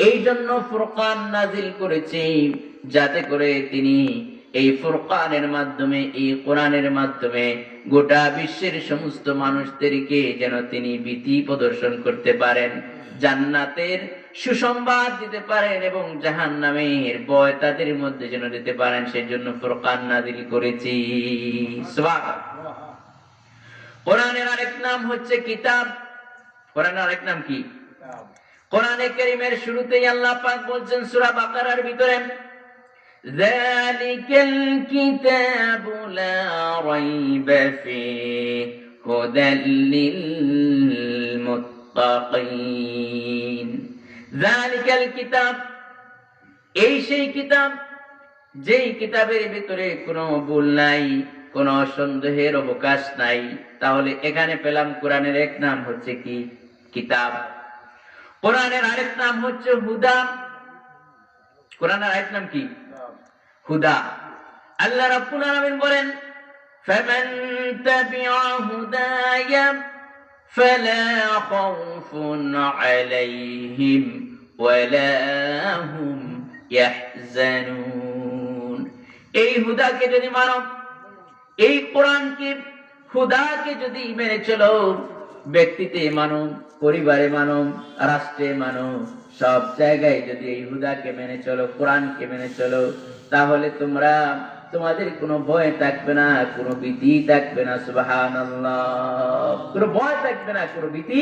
এই জন্য ফুরকান নাজিল করেছি, যাতে করে তিনি এই ফুরকানের মাধ্যমে, এই কোরআনের মাধ্যমে গোটা বিশ্বের সমস্ত মানুষদেরকে যেন তিনি ভীতি প্রদর্শন করতে পারেন, জান্নাতের সুসংবাদ দিতে পারেন এবং জাহান্নামের ভয় তাদের মধ্যে যেন দিতে পারেন। সেজন্য ফুরকান নাজিল করেছি। সুবহানাল্লাহ। কোরআনের আরেক নাম হচ্ছে কিতাব। কোরআনের আরেক নাম কি? কোরআনে কারীমের শুরুতেই আল্লাহ পাক বলছেন সূরা বাকারার ভিতরে, যালিকাল কিতাবু লা রাইবা ফীহি হুদাল লিল মুত্তাকিন। যালিকাল কিতাব, এই সেই কিতাব যেই কিতাবের ভিতরে কোনো ভুল নাই, কোনো সন্দেহের অবকাশ নাই। তাহলে এখানে পেলাম কোরআনের এক নাম হচ্ছে কি? কিতাব। কোরআনের আরেক নাম হচ্ছে হুদা। কোরআনের আরেক নাম কি? হুদা। আল্লাহ রাব্বুল আলামিন বলেন, ফামান তাবিআ হুদায়া ফালা খাউফুন আলাইহিম ওয়ালা হুম ইয়াহজানুন। এই হুদাকে যদি মানো, এই কোরআনকে, হুদাকে যদি মেনে চলো, ব্যক্তিতে মানো, পরিবারে মানো, রাষ্ট্রে মানো, সব জায়গায় যদি এই হুদাকে মেনে চলো, কোরআনকে মেনে চলো, তাহলে তোমাদের কোনো ভয় থাকবে না, কোনো ভীতি থাকবে না। সুবহানাল্লাহ। কোনো ভয় থাকবে না, কোনো ভীতি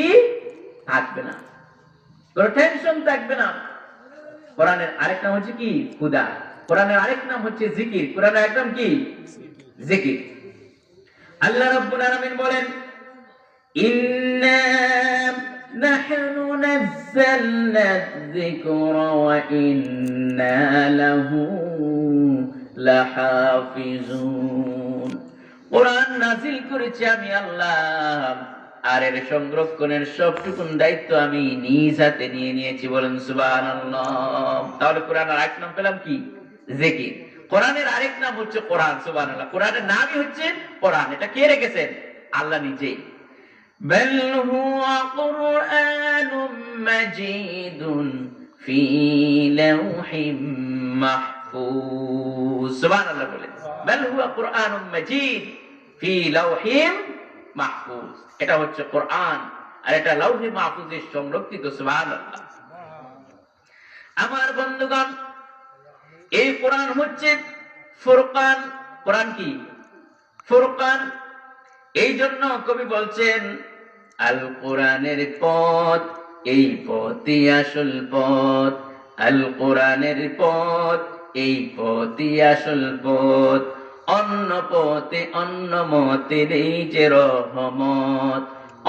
থাকবে না, কোনো টেনশন থাকবে না। কোরআনের আরেক নাম হচ্ছে কি? হুদা। কোরআনের আরেক নাম হচ্ছে জিকির। কোরআনের আরেক নাম কি? জিকির। আল্লাহ রাব্বুল আলামিন বলেন, ইন্না নাহনু নাযালনা যিকরা ওয়া ইন্না লাহু লাহাফিজুন। কোরআন নাযিল করেছি আমি আল্লাহ, আর এর সংরক্ষণের সবটুকুন দায়িত্ব আমি নিজ হাতে নিয়ে নিয়েছি। বলেন সুবহানাল্লাহ। তাহলে কোরআনের আরেক নাম পেলাম কি? জিকির। কোরআনের আরেক নাম হচ্ছে কোরআন। সুবহানাল্লাহ। কোরআনের নামই হচ্ছে কোরআন। এটা কে রেখেছেন? আল্লাহ নিজেই। বাল হুয়া কুরআনুম মাজিদুন ফি লাওহিম মাহফুজ। সুবহানাল্লাহ বলেন, বাল হুয়া কুরআনুম মাজিদ ফি লাওহিম মাহফুজ। এটা হচ্ছে কোরআন, আর এটা লাওহে মাহফুজে সংরক্ষিত। সুবহানাল্লাহ। আমার বন্ধুগণ, এই কোরআন হচ্ছে ফুরকান। কোরআন কি? ফুরকান। এই জন্য কবি বলছেন, আল কোরআনের পথ, এই পথই আসল পথ। আল কোরআনের পথ, এই পথই আসল পথ। অন্য পথে অন্য মতে নেই যে রহমত।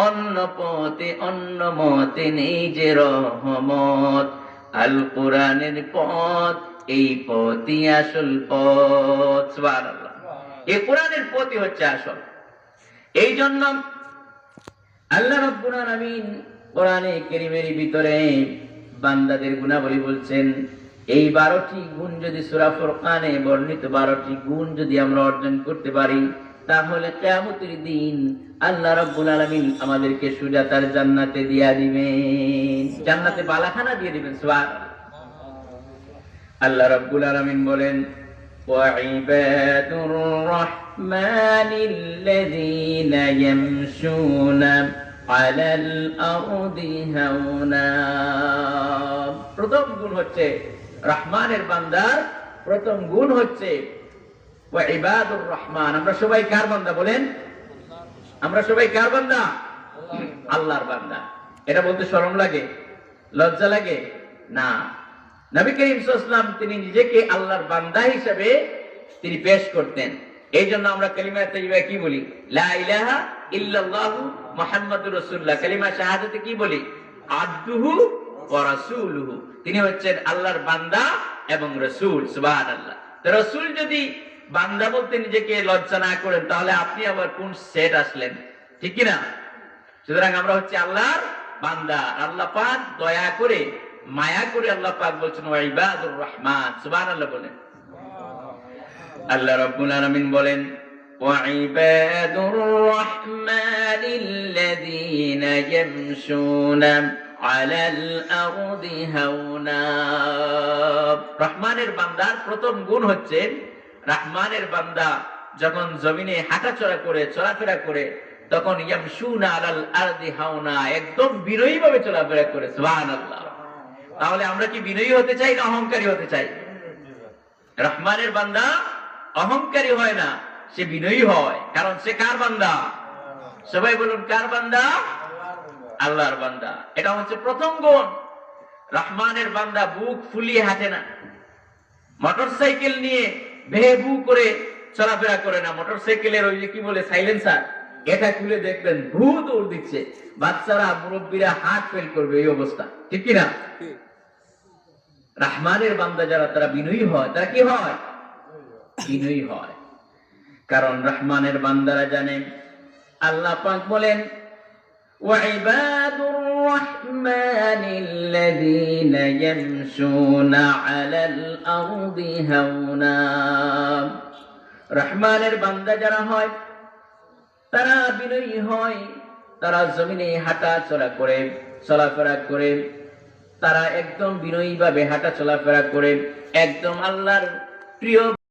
অন্য পথে অন্য মতে নেই যে রহমত। আল কোরআনের পথ, এই পথই আসল পথ। সুবহানাল্লাহ। এই কোরআনের পথই হচ্ছে আসল। এই জন্য আল্লাহ রাব্বুল আলামিন কোরআনে কারীমের ভিতরে বান্দাদের গুণাবলী বলছেন। এই 12টি গুণ যদি সূরা ফুরকানে বর্ণিত 12টি গুণ যদি আমরা অর্জন করতে পারি, তাহলে কিয়ামতের দিন আল্লাহ রাব্বুল আলামিন আমাদেরকে সোজা তার জান্নাতে দিয়া দিবেন, জান্নাতে বালাখানা দিয়ে দিবেন। সুবহানাল্লাহ। আল্লাহ রাব্বুল আলামিন বলেন, ওয়াইবাদুর রাহমানিল্লাযীনা ইয়ামশুনা আলাল আরদি হাওনা। প্রথম গুণ হচ্ছে রহমানের বান্দার প্রথম গুণ হচ্ছে ওয়াইবাদুর রহমান। আমরা সবাই কার বান্দা বলেন? আমরা সবাই কার বান্দা? আল্লাহর বান্দা। এটা বলতে শরম লাগে, লজ্জা লাগে না। নবী করিম সাল্লাল্লাহু আলাইহি ওয়াসাল্লাম তিনি নিজেকে আল্লাহর বান্দা হিসেবে তিনি পেশ করতেন। এই জন্য আমরা কালিমা তাইয়্যিবা কি বলি? লা ইলাহা ইল্লাল্লাহু মুহাম্মাদুর রাসূলুল্লাহ। কালিমা শাহাদাতে কি বলি? আবদুহু ওয়া রাসূলুহু। তিনি হচ্ছেন আল্লাহর বান্দা এবং রাসূল। সুবহানাল্লাহ। তো রাসূল যদি বান্দা বলতে নিজেকে লজ্জা না করেন, তাহলে আপনি আবার কোন সেট আসলেন? ঠিক কি না? সুতরাং আমরা হচ্ছে আল্লাহর বান্দা। আল্লাহ পাক দয়া করে, মায়া করে আল্লাহ পাক বলছেন ওয়াইবাদুর রহমান। সুবহানাল্লাহ বলেন। আল্লাহ রাব্বুল আলামিন বলেন, ওয়াইবাদুর রহমানিল্লাযীনা ইয়ামশুনা আলাল আরদি হাওনা। রহমানের বান্দার প্রথম গুণ হচ্ছে, রহমানের বান্দা যখন জমিনে হাঁটাচলা করে, চলাফেরা করে, তখন ইয়ামশুনা আলাল আরদি হাওনা, একদম বিনয়ী ভাবে চলাফেরা করে। সুবহানাল্লাহ। তাহলে আমরা কি বিনয়ী হতে চাই না অহংকারী হতে চাই? রহমানের বান্দা অহংকারী হয় না, সে বিনয়ী হয়। কারণ সে কার বান্দা? সবাই বলুন, কার বান্দা? আল্লাহর বান্দা। এটা হচ্ছে প্রথম গুণ। রহমানের বান্দা বুক ফুলিয়ে হাঁটে না, মোটরসাইকেল নিয়ে ভেবু করে চলাফেরা করে না। মোটরসাইকেলের ওই যে কি বলে সাইলেন্সার, এটা খুলে দেখবেন ভূ দৌড় দিচ্ছে, বাচ্চারা মুরব্বীরা হার্ট ফেল করবে, এই অবস্থা, ঠিক কিনা? রহমানের বান্দা যারা, তারা বিনয়ী হয়। তারা কি হয়? বিনয়ী হয়। কারণ রহমানের বান্দারা জানেন, আল্লাহ পাক বলেন, وعباد الرحمن الذين يمشون على الأرض هونا। রহমানের বান্দা যারা হয়, তারা বিনয়ী হয়, তারা জমিনে হাঁটা চলা করে, চলাফেরা করে, তারা একদম বিনয়ী ভাবে হাঁটা চলাফেরা করে, একদম আল্লাহর প্রিয়